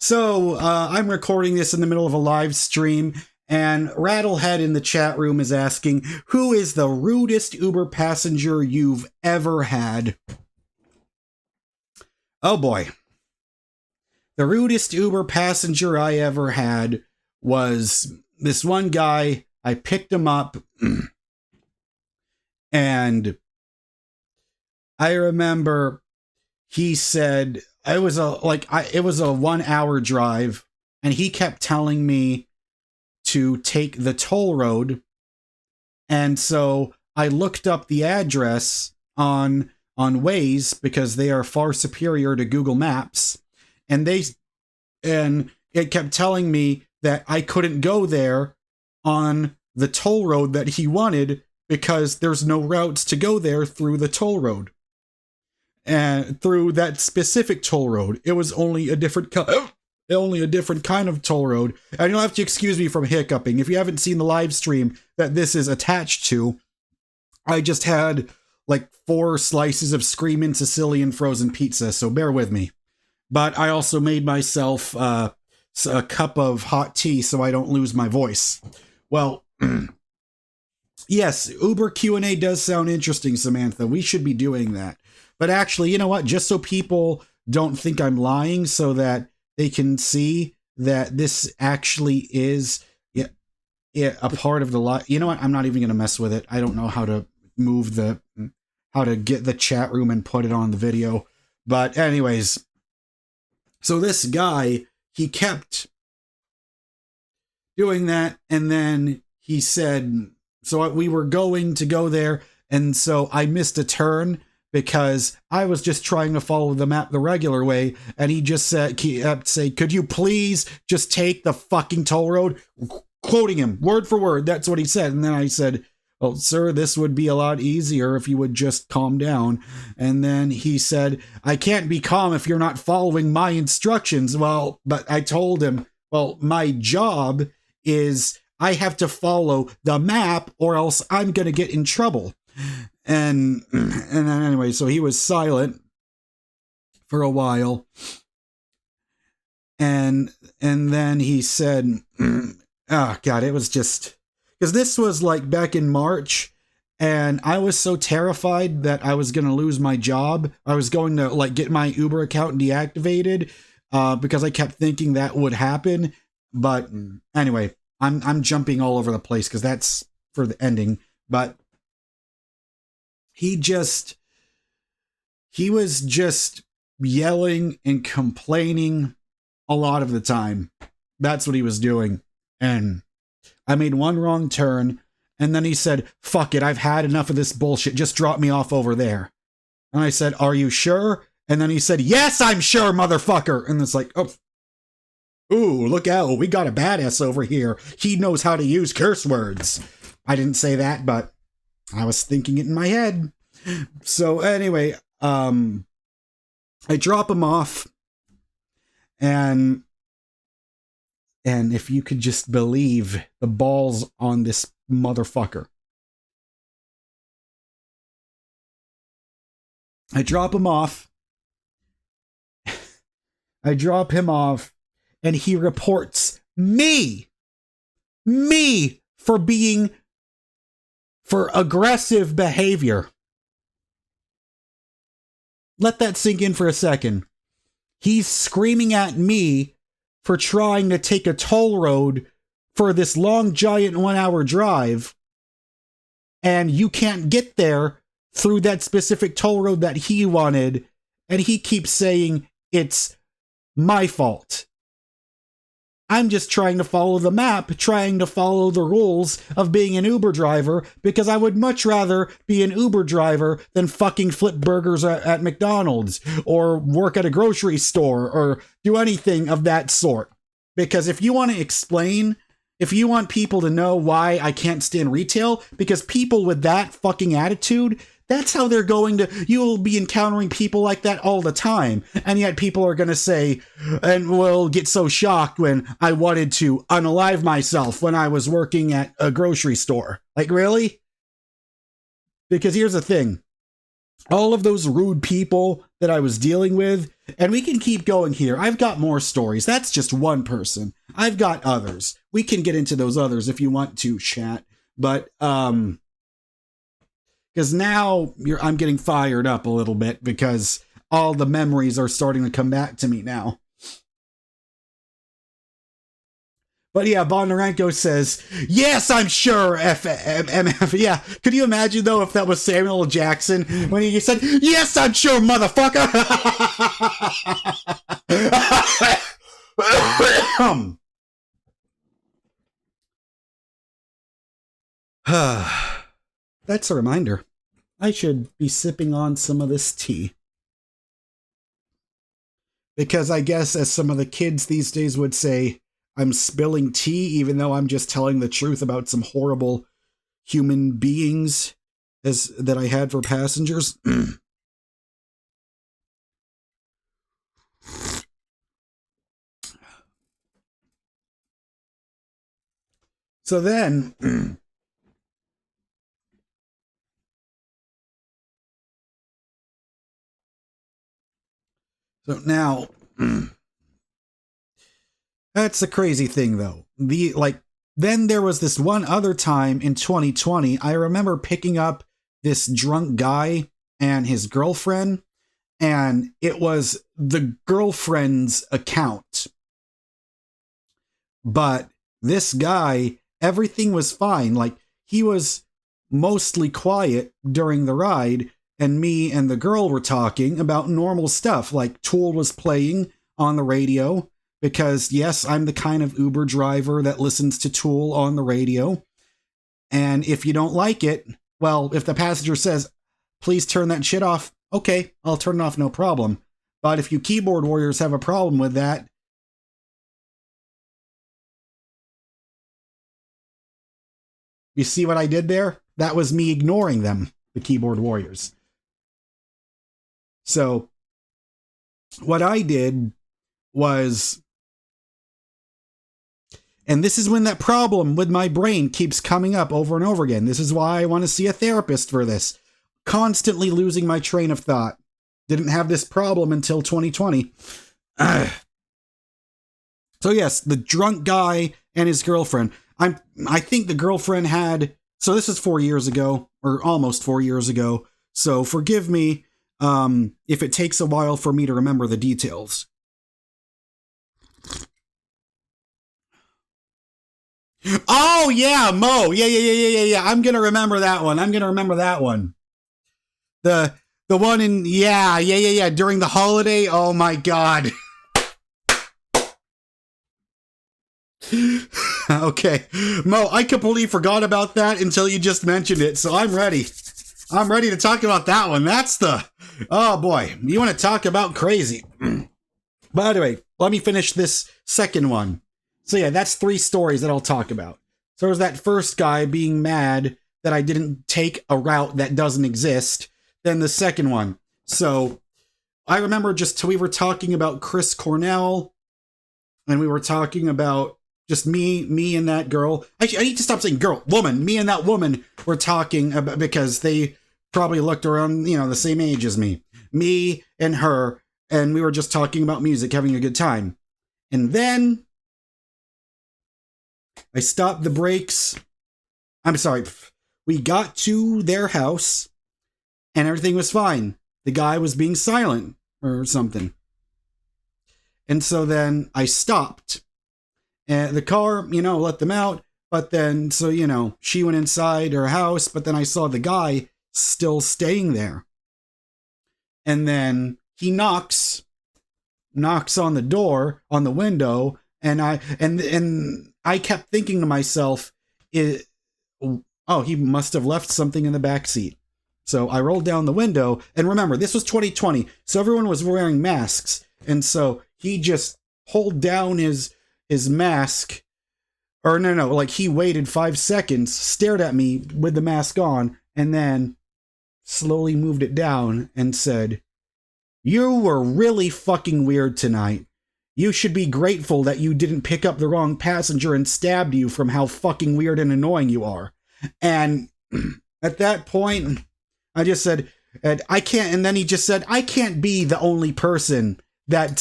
So, I'm recording this in the middle of a live stream, and Rattlehead in the chat room is asking, who is the rudest Uber passenger you've ever had? Oh boy. The rudest Uber passenger I ever had was this one guy. I picked him up, and I remember he said it was a 1 hour drive, and he kept telling me to take the toll road. And so I looked up the address on Waze, because they are far superior to Google Maps, and it kept telling me that I couldn't go there on the toll road that he wanted, because there's no routes to go there through the toll road. And through that specific toll road, it was only a different kind of toll road. And you'll have to excuse me from hiccuping. If you haven't seen the live stream that this is attached to, I just had like 4 slices of Screamin' Sicilian frozen pizza, so bear with me. But I also made myself a cup of hot tea so I don't lose my voice. Well, yes, Uber Q&A does sound interesting, Samantha. We should be doing that. But actually, you know what? Just so people don't think I'm lying, so that they can see that this actually is a part of the live. You know what? I'm not even going to mess with it. I don't know how to get the chat room and put it on the video. But anyways, so this guy, he kept doing that, and then he said, so we were going to go there, and so I missed a turn, because I was just trying to follow the map the regular way, and he just said, could you please just take the fucking toll road? Quoting him, word for word, that's what he said. And then I said, well, sir, this would be a lot easier if you would just calm down. And then he said, I can't be calm if you're not following my instructions. Well, but I told him, well, my job is I have to follow the map, or else I'm going to get in trouble. And then anyway, so he was silent for a while, and then he said, oh god, it was just, because this was like back in March, and I was so terrified that I was going to lose my job. I was going to like get my Uber account deactivated, because I kept thinking that would happen. But anyway, I'm jumping all over the place because that's for the ending. But he was just yelling and complaining a lot of the time. That's what he was doing. And I made one wrong turn, and then he said, fuck it, I've had enough of this bullshit. Just drop me off over there. And I said, are you sure? And then he said, yes, I'm sure, motherfucker. And it's like, oh, ooh, look out. We got a badass over here. He knows how to use curse words. I didn't say that, but I was thinking it in my head. So anyway, I drop him off, and if you could just believe the balls on this motherfucker. I drop him off, and he reports me for aggressive behavior. Let that sink in for a second. He's screaming at me for trying to take a toll road for this long, giant 1 hour drive, and you can't get there through that specific toll road that he wanted, and he keeps saying it's my fault. I'm just trying to follow the map, trying to follow the rules of being an Uber driver, because I would much rather be an Uber driver than fucking flip burgers at McDonald's, or work at a grocery store, or do anything of that sort. Because if you want to explain, if you want people to know why I can't stand retail, because people with that fucking attitude, that's how they're going to, you'll be encountering people like that all the time. And yet people are going to say, and will get so shocked when I wanted to unalive myself when I was working at a grocery store. Like, really? Because here's the thing. all of those rude people that I was dealing with. And we can keep going here. I've got more stories. That's just one person. I've got others. We can get into those others if you want to, chat. But, because now I'm getting fired up a little bit because all the memories are starting to come back to me now. But yeah, Bondarenko says, yes, I'm sure, MF. Yeah, could you imagine, though, if that was Samuel L. Jackson when he said, yes, I'm sure, motherfucker. That's a reminder. I should be sipping on some of this tea. Because I guess, as some of the kids these days would say, I'm spilling tea, even though I'm just telling the truth about some horrible human beings that I had for passengers. So then, so now, that's the crazy thing, though. Then there was this one other time in 2020, I remember picking up this drunk guy and his girlfriend, and it was the girlfriend's account. But this guy, everything was fine. Like, he was mostly quiet during the ride, and me and the girl were talking about normal stuff, like Tool was playing on the radio. Because, yes, I'm the kind of Uber driver that listens to Tool on the radio. And if you don't like it, well, if the passenger says, please turn that shit off, okay, I'll turn it off, no problem. But if you keyboard warriors have a problem with that, you see what I did there? That was me ignoring them, the keyboard warriors. So, what I did was... And this is when that problem with my brain keeps coming up over and over again. This is why I want to see a therapist for this. Constantly losing my train of thought. Didn't have this problem until 2020. So yes, the drunk guy and his girlfriend. I think the girlfriend had... So this is 4 years ago, or almost 4 years ago. So forgive me if it takes a while for me to remember the details. Oh, yeah, Mo. Yeah. I'm going to remember that one. The one in, yeah. During the holiday. Oh, my God. Okay. Mo, I completely forgot about that until you just mentioned it. So I'm ready. I'm ready to talk about that one. That's the... Oh, boy. You want to talk about crazy. But anyway, let me finish this second one. So yeah, that's 3 stories that I'll talk about. So there's that first guy being mad that I didn't take a route that doesn't exist. Then the second one. So I remember we were talking about Chris Cornell, and we were talking about just me and that girl. Actually, I need to stop saying girl, woman. Me and that woman were talking about, because they probably looked around, the same age as me. Me and her, and we were just talking about music, having a good time. And then I stopped the brakes. I'm sorry. We got to their house and everything was fine. The guy was being silent or something. And so then I stopped. And the car, let them out. But then, so, she went inside her house, but then I saw the guy still staying there. And then he knocks on the door, on the window, and I kept thinking to myself, he must have left something in the back seat. So I rolled down the window, and remember, this was 2020, so everyone was wearing masks, and so he just pulled down his mask, or no, like he waited 5 seconds, stared at me with the mask on, and then slowly moved it down and said, "You were really fucking weird tonight. You should be grateful that you didn't pick up the wrong passenger and stabbed you from how fucking weird and annoying you are." And at that point, I just said, And I can't, and then he just said, I can't be the only person that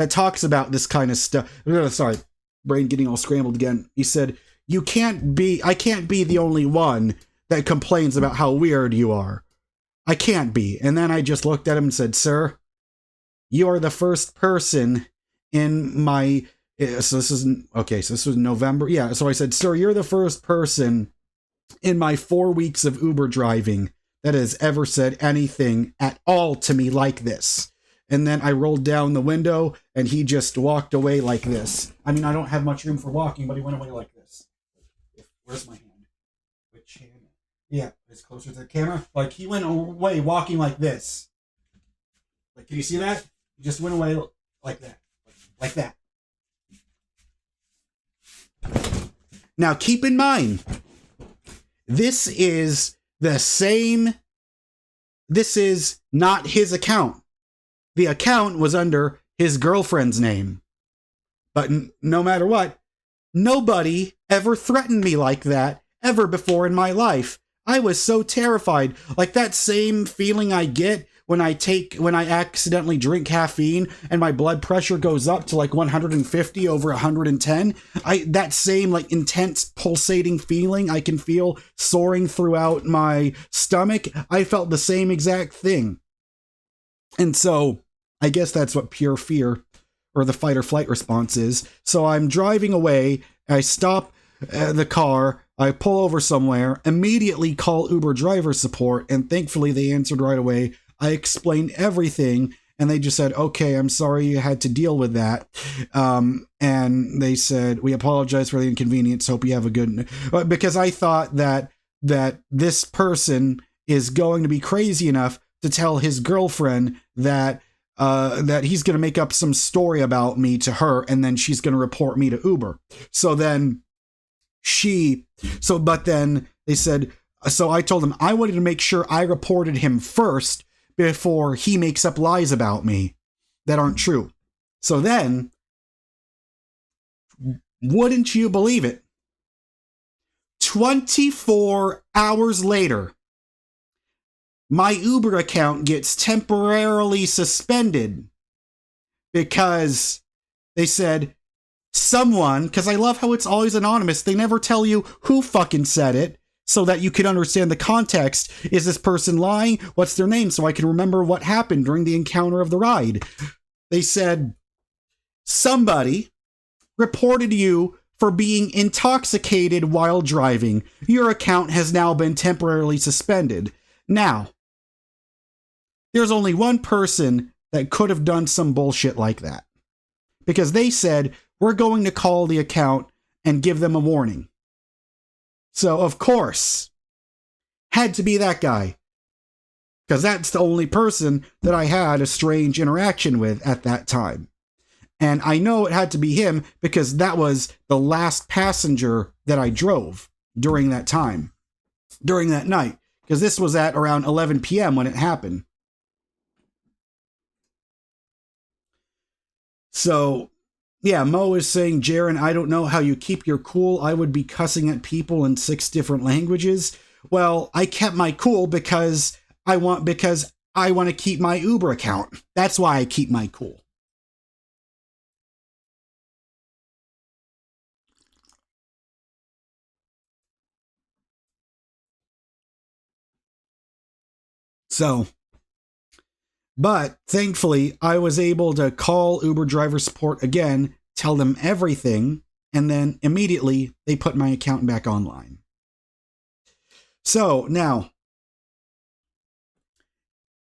talks about this kind of stuff. Sorry, brain getting all scrambled again. He said, I can't be the only one that complains about how weird you are. I can't be. And then I just looked at him and said, sir, you are the first person in my, so this was November. Yeah. So I said, sir, you're the first person in my 4 weeks of Uber driving that has ever said anything at all to me like this. And then I rolled down the window and he just walked away like this. I mean, I don't have much room for walking, but he went away like this. Where's my hand? Which hand? Yeah, it's closer to the camera. Like, he went away walking like this. Like, can you see that? He just went away like that. Like that. Now, keep in mind, this is not his account. The account was under his girlfriend's name. But no matter what, nobody ever threatened me like that ever before in my life. I was so terrified. Like that same feeling I get when I accidentally drink caffeine and my blood pressure goes up to like 150 over 110. That same like intense pulsating feeling I can feel soaring throughout my stomach. I felt the same exact thing. And so I guess that's what pure fear or the fight or flight response is. So I'm driving away. I stop the car. I pull over somewhere, immediately call Uber driver support, and thankfully they answered right away. I explained everything, and they just said, okay, I'm sorry you had to deal with that. And they said, we apologize for the inconvenience. Hope you have a good... Because I thought that this person is going to be crazy enough to tell his girlfriend that he's going to make up some story about me to her, and then she's going to report me to Uber. But then they said, so I told them I wanted to make sure I reported him first before he makes up lies about me that aren't true. So then, wouldn't you believe it? 24 hours later, my Uber account gets temporarily suspended because they said someone, because I love how it's always anonymous. They never tell you who fucking said it so that you can understand the context. Is this person lying? What's their name? So I can remember what happened during the encounter of the ride. They said somebody reported you for being intoxicated while driving. Your account has now been temporarily suspended. Now, there's only one person that could have done some bullshit like that. Because they said, we're going to call the account and give them a warning. So, of course, had to be that guy. Because that's the only person that I had a strange interaction with at that time. And I know it had to be him because that was the last passenger that I drove during that time. During that night. Because this was at around 11 p.m. when it happened. So... yeah, Mo is saying, Jaren, I don't know how you keep your cool. I would be cussing at people in 6 different languages. Well, I kept my cool because I want to keep my Uber account. That's why I keep my cool. So, but thankfully, I was able to call Uber driver support again, tell them everything, and then immediately they put my account back online. So now,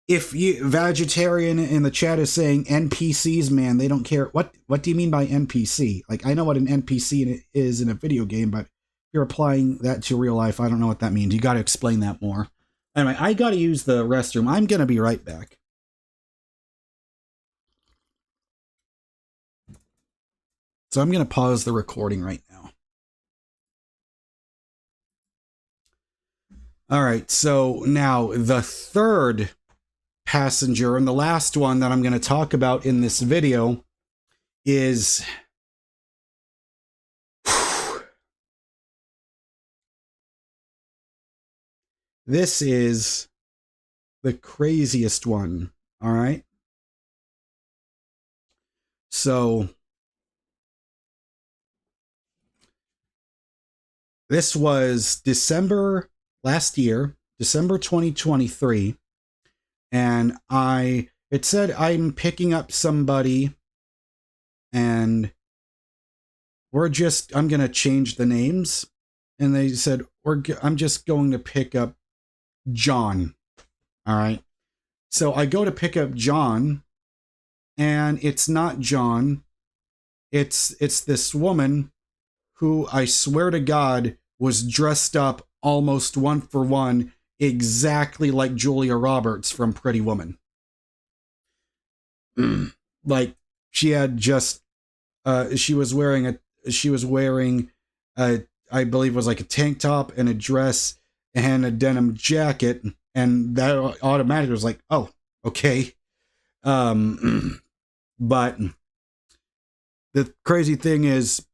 if you vegetarian in the chat is saying NPCs, man, they don't care. What do you mean by NPC? Like, I know what an NPC is in a video game, but if you're applying that to real life, I don't know what that means. You got to explain that more. Anyway, I got to use the restroom. I'm going to be right back. So I'm going to pause the recording right now. All right, so now the third passenger and the last one that I'm going to talk about in this video is this is the craziest one. All right. So this was December last year, December 2023. And it said I'm picking up somebody and I'm going to change the names. And they said, I'm just going to pick up John. All right. So I go to pick up John and it's not John. It's this woman who I swear to God was dressed up almost one for one exactly like Julia Roberts from Pretty Woman. Like she had just she was wearing a I believe it was like a tank top and a dress and a denim jacket, and that automatically was like, oh, okay. But the crazy thing is,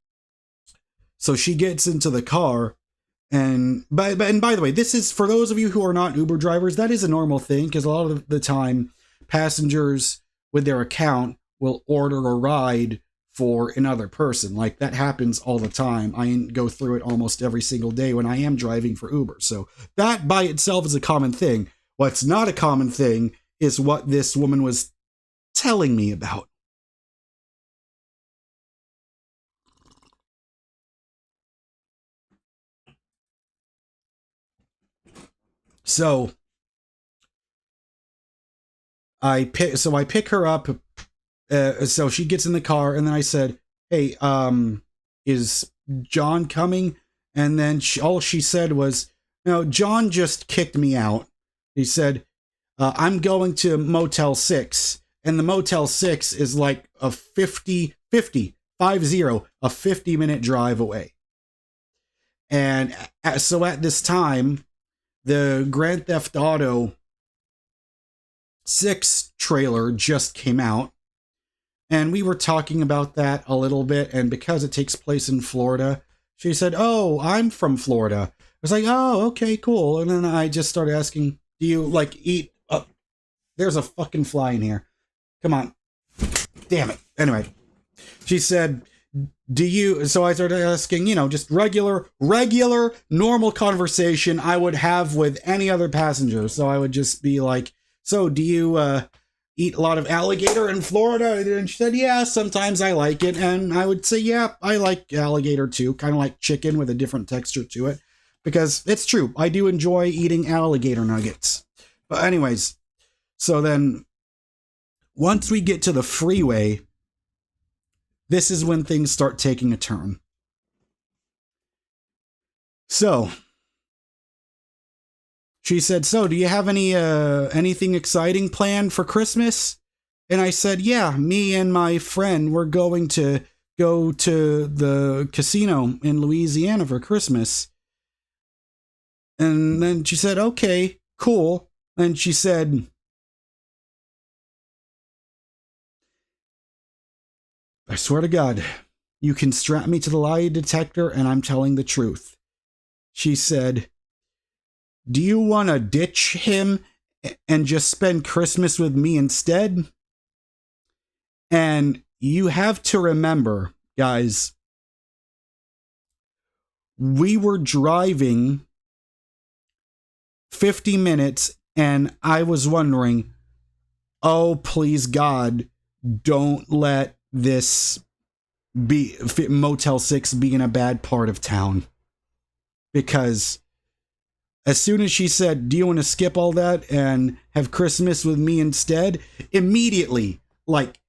so she gets into the car, and by the way, this is for those of you who are not Uber drivers, that is a normal thing, because a lot of the time passengers with their account will order a ride for another person. Like that happens all the time. I go through it almost every single day when I am driving for Uber. So that by itself is a common thing. What's not a common thing is what this woman was telling me about. So I pick her up. So she gets in the car, and then I said, "Hey, is John coming?" And then all she said was, "No, John just kicked me out." He said, "I'm going to Motel 6, and the Motel 6 is like a 50-minute drive away." And so at this time, the Grand Theft Auto 6 trailer just came out. And we were talking about that a little bit. And because it takes place in Florida, she said, "Oh, I'm from Florida." I was like, "Oh, okay, cool." And then I just started asking, "Do you like eat?" There's a fucking fly in here. Come on. Damn it. Anyway, she said, "Do you?" So I started asking, just regular, normal conversation I would have with any other passenger. So I would just be like, "So do you eat a lot of alligator in Florida?" And she said, "Yeah, sometimes I like it." And I would say, "Yeah, I like alligator too. Kind of like chicken with a different texture to it." Because it's true. I do enjoy eating alligator nuggets. But anyways, so then once we get to the freeway, this is when things start taking a turn. So she said, "So do you have anything exciting planned for Christmas?" And I said, "Yeah, me and my friend, we're going to go to the casino in Louisiana for Christmas." And then she said, "Okay, cool." And she said, "I swear to God, you can strap me to the lie detector and I'm telling the truth." She said, "Do you want to ditch him and just spend Christmas with me instead?" And you have to remember, guys, we were driving 50 minutes and I was wondering, oh, please God, don't let this Motel 6 be in a bad part of town. Because as soon as she said, "Do you want to skip all that and have Christmas with me instead?" Immediately, like,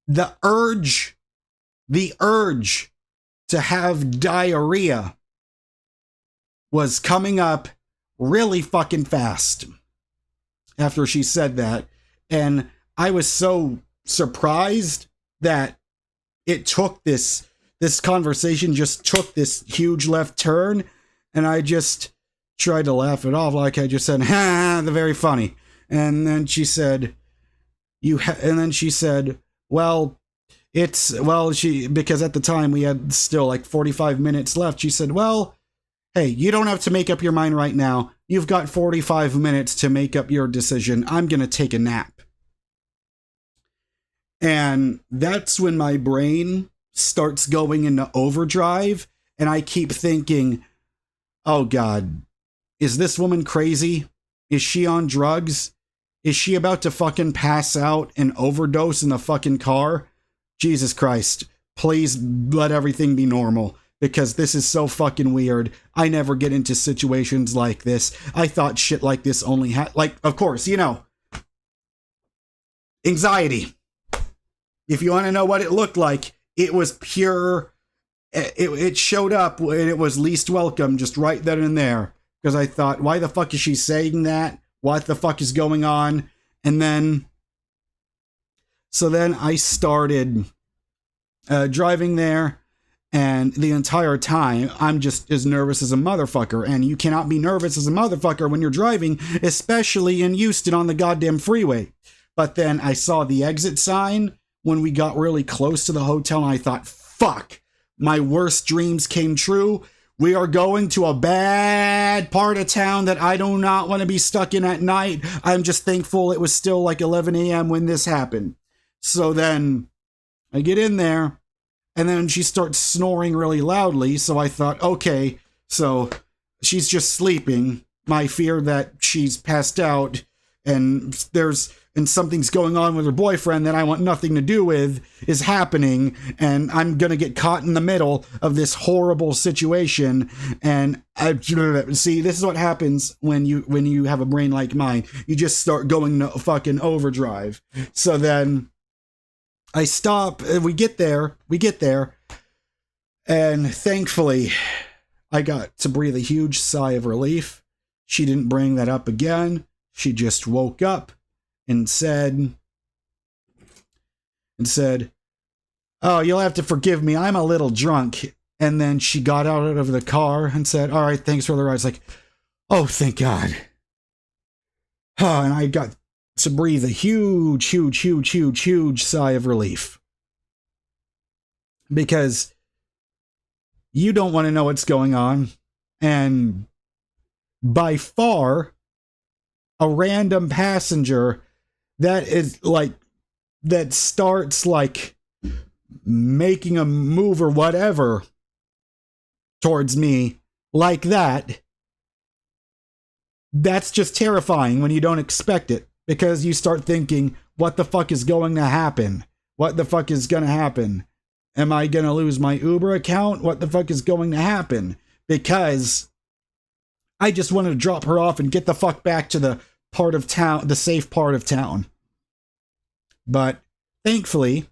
the urge to have diarrhea was coming up really fucking fast after she said that. And I was so surprised that it took this conversation just took this huge left turn, and I just tried to laugh it off, like I just said, "Ha, the very funny." And then she said, and then she said, because at the time we had still like 45 minutes left. She said, "Well, hey, you don't have to make up your mind right now. You've got 45 minutes to make up your decision. I'm going to take a nap. And that's when my brain starts going into overdrive. And I keep thinking, oh God, is this woman crazy? Is she on drugs? Is she about to fucking pass out and overdose in the fucking car? Jesus Christ, please let everything be normal, because this is so fucking weird. I never get into situations like this. I thought shit like this only had, like, of course, you know, anxiety. If you want to know what it looked like, it was pure, it showed up when it was least welcome, just right then and there. Because I thought, why the fuck is she saying that? What the fuck is going on? And then, so then I started driving there, and the entire time I'm just as nervous as a motherfucker. And you cannot be nervous as a motherfucker when you're driving, especially in Houston on the goddamn freeway. But then I saw the exit sign when we got really close to the hotel, and I thought, fuck, my worst dreams came true. We are going to a bad part of town that I do not want to be stuck in at night. I'm just thankful it was still like 11 a.m. when this happened. So then I get in there, and then she starts snoring really loudly. So I thought, okay, so she's just sleeping. My fear that she's passed out and something's going on with her boyfriend that I want nothing to do with is happening, and I'm gonna get caught in the middle of this horrible situation. And see, this is what happens when you have a brain like mine. You just start going to fucking overdrive. So then I stop, and we get there, and thankfully I got to breathe a huge sigh of relief. She didn't bring that up again. She just woke up and said, oh, you'll have to forgive me, I'm a little drunk. And then she got out of the car and said, all right, thanks for the ride. It's like, oh, thank God. And I got to breathe a huge sigh of relief. Because you don't want to know what's going on. And by far, a random passenger that starts like making a move or whatever towards me like that, that's just terrifying when you don't expect it, because you start thinking, what the fuck is going to happen? What the fuck is going to happen? Am I going to lose my Uber account? What the fuck is going to happen? Because I just wanted to drop her off and get the fuck back to the part of town, the safe part of town. But thankfully,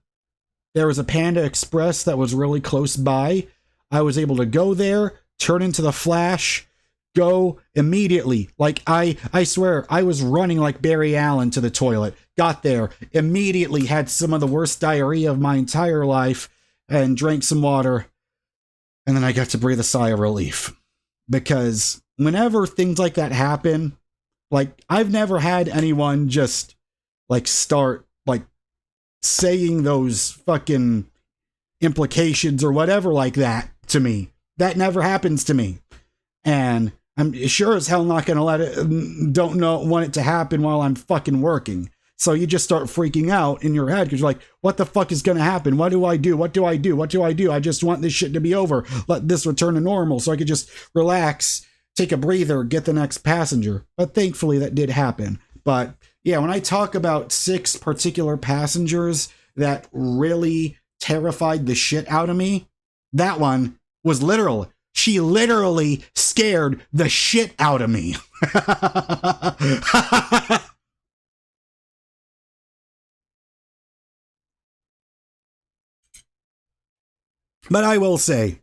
there was a Panda Express that was really close by. I was able to go there, turn into the Flash, go immediately. Like, I swear, I was running like Barry Allen to the toilet. Got there, immediately had some of the worst diarrhea of my entire life, and drank some water. And then I got to breathe a sigh of relief. Because whenever things like that happen, like, I've never had anyone just, like, start, like, saying those fucking implications or whatever like that to me. That never happens to me. And I'm sure as hell not gonna want it to happen while I'm fucking working. So you just start freaking out in your head because you're like, what the fuck is gonna happen? What do I do? What do I do? What do I do? I just want this shit to be over. Let this return to normal so I could just relax, take a breather, get the next passenger. But thankfully that did happen. But yeah, when I talk about 6 particular passengers that really terrified the shit out of me, that one was literal. She literally scared the shit out of me. But I will say,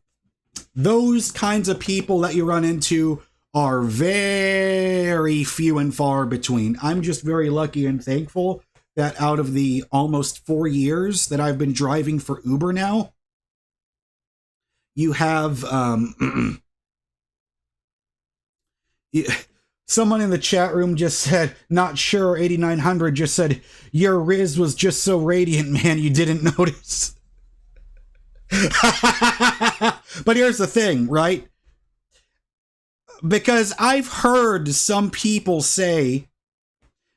those kinds of people that you run into are very few and far between. I'm just very lucky and thankful that out of the almost 4 years that I've been driving for Uber now, you have someone in the chat room just said, not sure, 8900 just said, your Riz was just so radiant, man, you didn't notice. But here's the thing, right? because I've heard some people say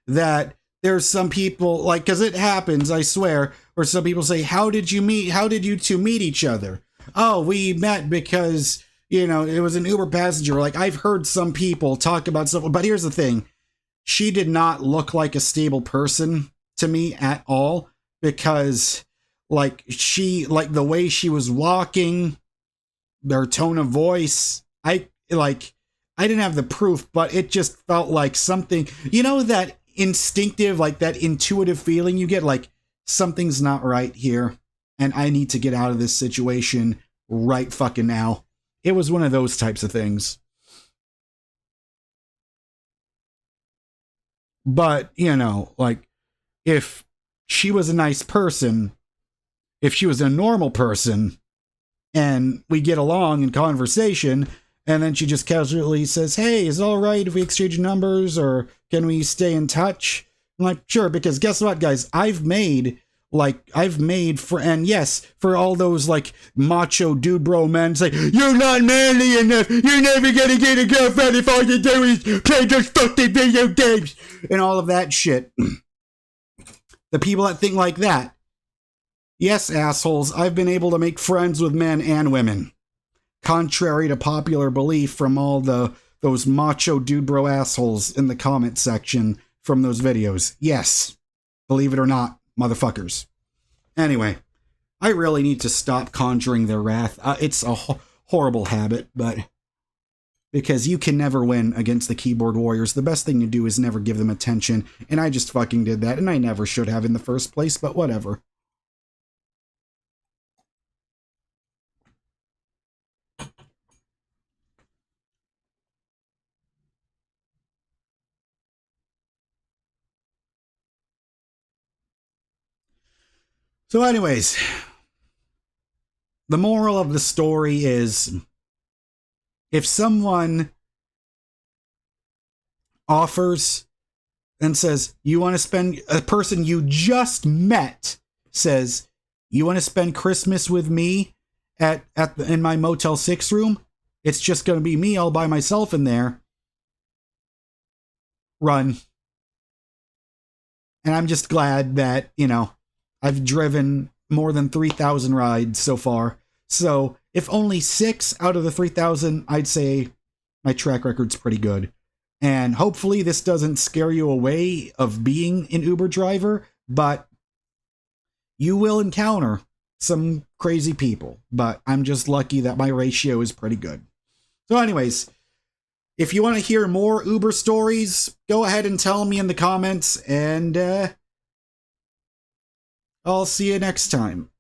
that there's some people, like, because it happens, I swear, where some people say, how did you two meet each other? Oh, we met because, you know, it was an Uber passenger. Like, I've heard some people talk about stuff, but here's the thing. She did not look like a stable person to me at all, because, like, the way she was walking, their tone of voice, I didn't have the proof, but it just felt like something, you know, that instinctive, like that intuitive feeling you get, like something's not right here and I need to get out of this situation right fucking now. It was one of those types of things. But, you know, like, if she was a nice person, if she was a normal person, and we get along in conversation, and then she just casually says, hey, is it all right if we exchange numbers, or can we stay in touch? I'm like, sure, because guess what, guys? I've made and yes, for all those, like, macho dude bro men say, you're not manly enough, you're never gonna get a girlfriend if all you do is play those fucking video games, and all of that shit. The people that think like that, yes, assholes, I've been able to make friends with men and women, contrary to popular belief from all those macho dude bro assholes in the comment section from those videos. Yes, believe it or not, motherfuckers. Anyway, I really need to stop conjuring their wrath. It's a horrible habit, but because you can never win against the keyboard warriors, the best thing to do is never give them attention, and I just fucking did that, and I never should have in the first place, but whatever. So anyways, the moral of the story is, if someone offers and says, you want to spend, a person you just met says, you want to spend Christmas with me in my Motel 6 room? It's just going to be me all by myself in there. Run. And I'm just glad that, you know, I've driven more than 3,000 rides so far. So if only 6 out of the 3,000, I'd say my track record's pretty good. And hopefully this doesn't scare you away of being an Uber driver, but you will encounter some crazy people. But I'm just lucky that my ratio is pretty good. So anyways, if you want to hear more Uber stories, go ahead and tell me in the comments, and I'll see you next time.